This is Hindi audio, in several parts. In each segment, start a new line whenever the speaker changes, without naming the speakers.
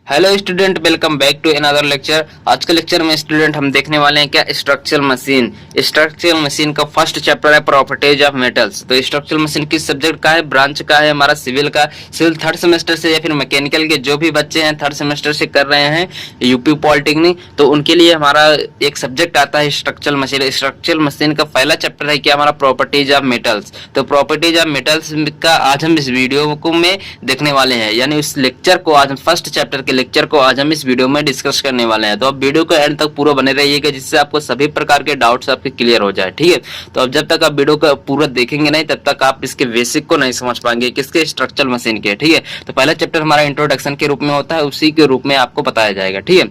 Hello student, welcome back to another lecture. आज के लेक्चर में स्टूडेंट हम देखने वाले हैं क्या स्ट्रक्चरल मशीन। स्ट्रक्चरल मशीन का फर्स्ट चैप्टर है प्रॉपर्टीज ऑफ मेटल्स। तो स्ट्रक्चरल मशीन किस सब्जेक्ट का है, ब्रांच का है हमारा सिविल का। सिविल थर्ड सेमेस्टर से या फिर मैकेनिकल के जो भी बच्चे हैं थर्ड सेमेस्टर से कर रहे हैं यूपी पॉलिटेक्निक, तो उनके लिए हमारा एक सब्जेक्ट आता है स्ट्रक्चरल मशीन। स्ट्रक्चरल मशीन का पहला चैप्टर है क्या हमारा प्रॉपर्टीज ऑफ मेटल्स। तो प्रॉपर्टीज ऑफ मेटल्स का आज हम इस वीडियो को में देखने वाले हैं, यानी उस लेक्चर को आज हम फर्स्ट चैप्टर के लेक्चर को आज हम इस वीडियो में डिस्कस करने वाले हैं। तो आप वीडियो को एंड तक पूरा बने रहिएगा जिससे आपको सभी प्रकार के डाउट्स आपके क्लियर हो जाए, ठीक है। तो अब जब तक आप वीडियो को पूरा देखेंगे नहीं तब तक आप इसके बेसिक को नहीं समझ पाएंगे किसके स्ट्रक्चरल मशीन के, ठीक है। तो पहला चैप्टर हमारा इंट्रोडक्शन के रूप में होता है, उसी के रूप में आपको बताया जाएगा, ठीक है।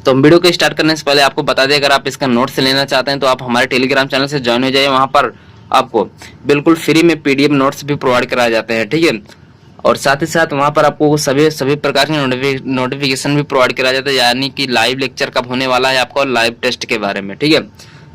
तो हम वीडियो को स्टार्ट करने से पहले आपको बता दें, अगर आप इसका नोट्स लेना चाहते हैं तो आप हमारे टेलीग्राम चैनल से ज्वाइन हो जाइए। वहां पर आपको बिल्कुल फ्री में पीडीएफ नोट्स भी प्रोवाइड कराए जाते हैं, ठीक है। और साथ ही साथ वहां पर आपको सभी प्रकार के नोटिफिकेशन भी प्रोवाइड कराया जाता है, यानी कि लाइव लेक्चर कब होने वाला है आपको, लाइव टेस्ट के बारे में, ठीक है।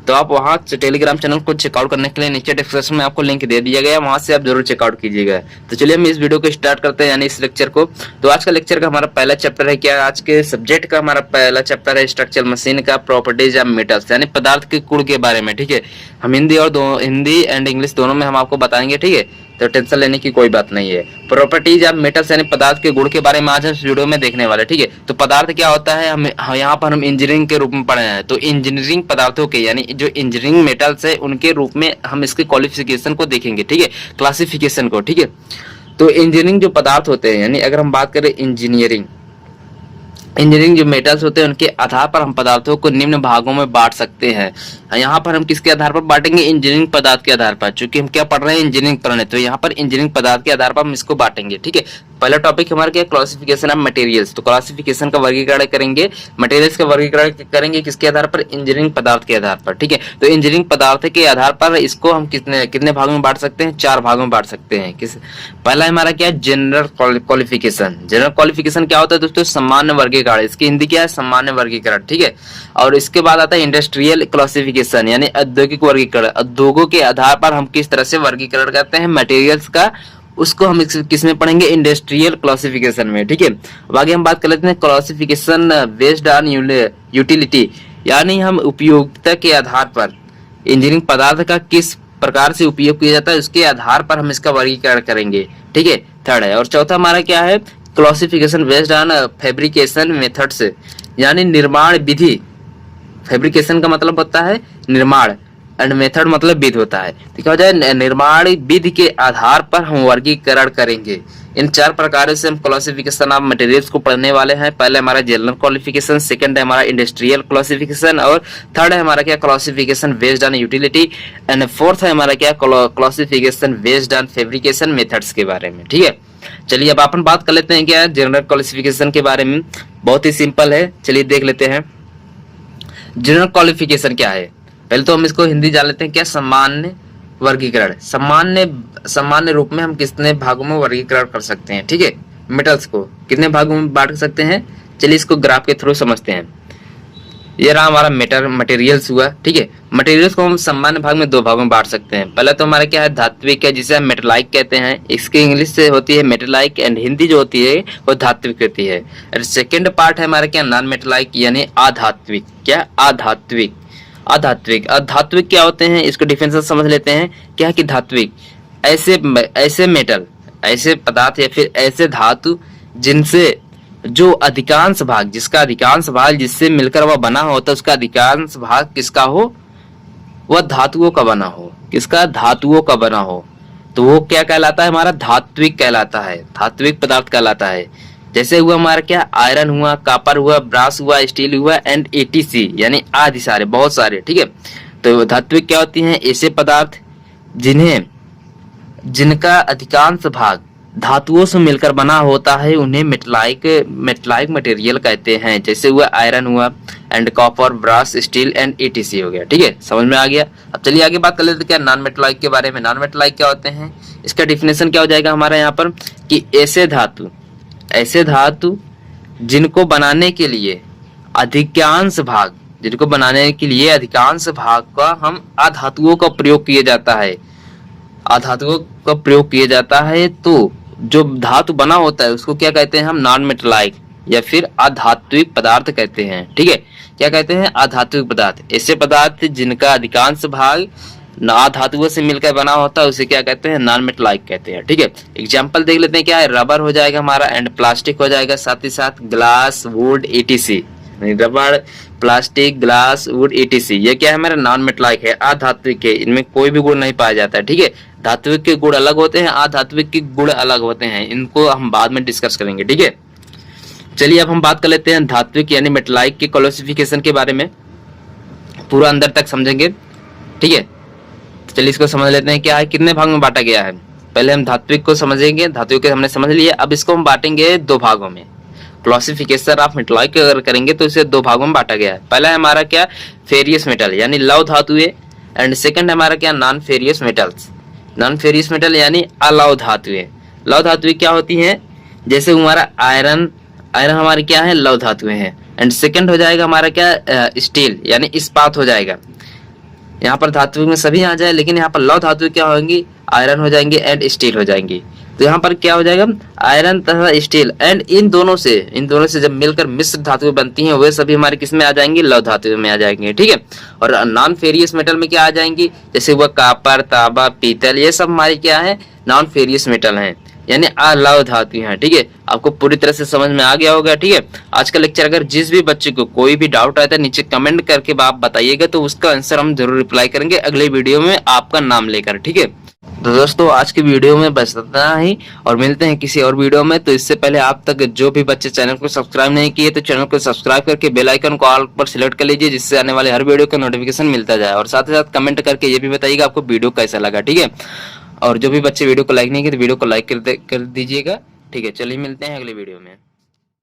तो आप वहाँ टेलीग्राम चैनल को चेकआउट करने के लिए नीचे डिस्क्रिप्शन में आपको लिंक दे दिया गया है, वहां से आप जरूर चेकआउट कीजिएगा। तो चलिए हम इस वीडियो को स्टार्ट करते हैं, यानी इस लेक्चर को। तो आज का लेक्चर का हमारा पहला चैप्टर है क्या, आज के सब्जेक्ट का हमारा पहला चैप्टर है स्ट्रक्चरल मशीन का प्रॉपर्टीज ऑफ मेटल्स, यानी पदार्थ के गुण के बारे में, ठीक है। हम हिंदी एंड इंग्लिश दोनों में हम आपको बताएंगे, ठीक है। तो टेंशन लेने की कोई बात नहीं है। प्रॉपर्टीज ऑफ मेटल्स यानी पदार्थ के गुण के बारे में आज हम इस वीडियो में देखने वाले, ठीक है। तो पदार्थ क्या होता है, हम यहाँ पर हम इंजीनियरिंग के रूप में पढ़े हैं, तो इंजीनियरिंग पदार्थों के यानी जो इंजीनियरिंग मेटल्स है उनके रूप में हम इसके क्वालिफिकेशन को देखेंगे, ठीक है, क्लासिफिकेशन को, ठीक है। तो इंजीनियरिंग जो पदार्थ होते हैं, यानी अगर हम बात करें इंजीनियरिंग जो मेटल्स होते हैं उनके आधार पर हम पदार्थों को निम्न भागों में बांट सकते हैं। यहाँ पर हम किसके आधार पर बांटेंगे, इंजीनियरिंग पदार्थ के आधार पर, क्योंकि हम क्या पढ़ रहे हैं, इंजीनियरिंग पढ़ रहे हैं। तो यहाँ पर इंजीनियरिंग पदार्थ के आधार पर हम इसको बांटेंगे, ठीक है। पहला टॉपिक हमारा क्या, क्लासिफिकेशन ऑफ मटेरियल्स। तो क्लासिफिकेशन का वर्गीकरण करेंगे, मटेरियल्स का वर्गीकरण करेंगे किसके आधार पर, इंजीनियरिंग पदार्थ के आधार पर, ठीक है। तो इंजीनियरिंग पदार्थ के आधार पर इसको हम कितने भागों में बांट सकते हैं, 4 भागों में बांट सकते हैं। पहला हमारा क्या है, जनरल क्वालिफिकेशन। जनरल क्वालिफिकेशन क्या होता है दोस्तों, सामान्य वर्गीकरण, इसकी हिंदी क्या है, सामान्य वर्गीकरण, ठीक है। और इसके बाद आता है इंडस्ट्रियल क्लासिफिकेशन, यानी औद्योगिक वर्गीकरण। उद्योगों के आधार पर हम किस तरह से वर्गीकरण करते हैं मटेरियल्स का, उसको हम किस में पढ़ेंगे, इंडस्ट्रियल क्लासिफिकेशन में, ठीक है। अब आगे हम बात कर लेते हैं क्लासिफिकेशन बेस्ड ऑन यूटिलिटी, यानी हम उपयोगिता के आधार पर इंजीनियरिंग पदार्थ का किस प्रकार से उपयोग किया जाता है उसके आधार पर हम इसका वर्गीकरण करेंगे, ठीक है, थर्ड है। और चौथा हमारा क्या है, classification based on fabrication methods, यानी निर्माण विधि। फैब्रिकेशन का मतलब होता है निर्माण एंड मेथड मतलब विधि होता है, तो क्या हो जाए, निर्माण विधि के आधार पर हम वर्गीकरण करेंगे। इन 4 प्रकारों से हम क्लासिफिकेशन ऑफ मटेरियल्स को पढ़ने वाले हैं। पहले हमारा जनरल क्वालिफिकेशन, सेकंड है हमारा इंडस्ट्रियल क्लासिफिकेशन, और थर्ड है हमारा क्या, classification based on utility, and fourth है हमारा क्या, classification based on fabrication methods के बारे में, ठीक है। चलिए अब अपन बात कर लेते हैं क्या जनरल क्वालिफिकेशन के बारे में, बहुत ही सिंपल है, चलिए देख लेते हैं जनरल क्वालिफिकेशन क्या है। पहले तो हम इसको हिंदी जान लेते हैं क्या, सामान्य वर्गीकरण। सामान्य रूप में हम कितने भागों में वर्गीकरण कर सकते हैं, ठीक है, मेटल्स को कितने भागों में बांट सकते हैं। चलिए इसको ग्राफ के थ्रू समझते हैं। ये रहा हमारा मटेरियल्स हुआ, ठीक है। मटेरियल्स को हम सामान्य भाग में 2 भागों में बांट सकते हैं। पहला तो हमारा क्या है, धात्विक है, जिसे हम मेटलाइक कहते हैं, इसके इंग्लिश से होती है मेटलाइक, एंड हिंदी जो होती है वो धात्विक होती है। और सेकेंड पार्ट है हमारा क्या, नॉन मेटलाइक यानी अधात्विक। क्या, अधात्विक। अधात्विक क्या होते हैं, इसको डिफरेंस समझ लेते हैं। क्या कि धात्विक ऐसे मेटल, ऐसे पदार्थ या फिर ऐसे धातु जिनसे जो अधिकांश भाग, जिसका अधिकांश भाग जिससे मिलकर वह बना होता है, उसका अधिकांश भाग किसका हो, वह धातुओं का बना हो। किसका, धातुओं का बना हो, तो वो क्या कहलाता है, हमारा धात्विक कहलाता है, धात्विक पदार्थ कहलाता है। जैसे हुआ हमारा क्या, आयरन हुआ, कॉपर हुआ, ब्रास हुआ, स्टील हुआ, एंड एटीसी यानी आदि सारे, बहुत सारे, ठीक है। तो धात्विक क्या होती हैं, ऐसे पदार्थ जिनका अधिकांश भाग धातुओं से मिलकर बना होता है, उन्हें मेटलाइक मटेरियल कहते हैं। जैसे हुआ आयरन हुआ, and copper, brass, steel, and etc हो गया, ठीक है, समझ में आ गया। अब चलिए आगे बात कर लेते हैं क्या, नॉन मेटलाइक के बारे में। नॉन मेटलाइक क्या होते हैं, इसका डिफिनेशन क्या हो जाएगा हमारा यहाँ पर, कि ऐसे धातु जिनको बनाने के लिए अधिकांश भाग का हम अधातुओं का प्रयोग किया जाता है, तो जो धातु बना होता है उसको क्या कहते हैं हम, नॉन मेटलाइक, या फिर अधात्विक पदार्थ कहते हैं। ठीक है, क्या कहते हैं? अधात्विक पदार्थ। ऐसे पदार्थ जिनका अधिकांश भाग अधातुओं से मिलकर बना होता है उसे क्या कहते हैं? नॉन मेटालिक कहते हैं। ठीक है, एग्जाम्पल देख लेते हैं। क्या है? रबर हो जाएगा हमारा एंड प्लास्टिक हो जाएगा, साथ ही साथ glass, would, ETC। Rubber, plastic, glass, would, ETC ये क्या है? हमारा नॉन मेटालिक है, अधात्विक है, इनमें कोई भी गुण नहीं पाया जाता है। ठीक है, धात्विक के गुण अलग होते हैं, अधात्विक के गुण अलग होते हैं, इनको हम बाद में डिस्कस करेंगे। ठीक है, चलिए अब हम बात कर लेते हैं धात्विक यानी मेटालिक के क्लासिफिकेशन के बारे में, पूरा अंदर तक समझेंगे। ठीक है, तो चलिए इसको समझ लेते हैं क्या है, कितने भाग में बांटा गया है। पहले हम धात्विक को समझेंगे, धात्विक हमने समझ लिया, अब इसको हम बांटेंगे दो भागों में। क्लासिफिकेशन ऑफ मेटालिक अगर करेंगे तो इसे दो भागों में बांटा गया है। पहला है हमारा क्या? फेरियस मेटल यानी लव धातुएं, एंड सेकंड हमारा क्या? Non furious metals. Non furious metal यानी अलव धातुएं। लव धातुएं क्या होती हैं? जैसे हमारा आयरन, आयरन हमारी क्या है? लव धातुएं हैं। एंड सेकंड हो जाएगा हमारा क्या? स्टील यानी इस्पात हो जाएगा। यहाँ पर धातु में सभी आ जाए, लेकिन यहाँ पर लव धातु क्या होंगी? आयरन हो जाएंगे एंड स्टील हो जाएंगी। तो यहाँ पर क्या हो जाएगा? आयरन तथा स्टील, एंड इन दोनों से जब मिलकर मिश्र धातुएं बनती हैं वे सभी हमारे किस में आ जाएंगी? लव धातु में आ जाएंगे। ठीक है, और नॉन फेरियस मेटल में क्या आ जाएंगी? जैसे वह कॉपर, तांबा, पीतल, ये सब हमारे क्या है? नॉन फेरियस मेटल हैं यानी अलव धातु हैं। ठीक है, आपको पूरी तरह से समझ में आ गया होगा। ठीक है, आज का लेक्चर अगर जिस भी बच्चे को कोई भी डाउट आता है नीचे कमेंट करके आप बताइएगा, तो उसका आंसर हम जरूर रिप्लाई करेंगे अगले वीडियो में आपका नाम लेकर। ठीक है, तो दोस्तों आज की वीडियो में बस इतना ही, और मिलते हैं किसी और वीडियो में। तो इससे पहले आप तक जो भी बच्चे चैनल को सब्सक्राइब नहीं किए तो चैनल को सब्सक्राइब करके बेल आइकन को ऑल पर सिलेक्ट कर लीजिए, जिससे आने वाले हर वीडियो का नोटिफिकेशन मिलता जाए। और साथ ही साथ कमेंट करके ये भी बताइएगा आपको वीडियो कैसा लगा। ठीक है, और जो भी बच्चे वीडियो को लाइक नहीं किए तो वीडियो को लाइक कर दीजिएगा। ठीक है, चलिए मिलते हैं अगले वीडियो में।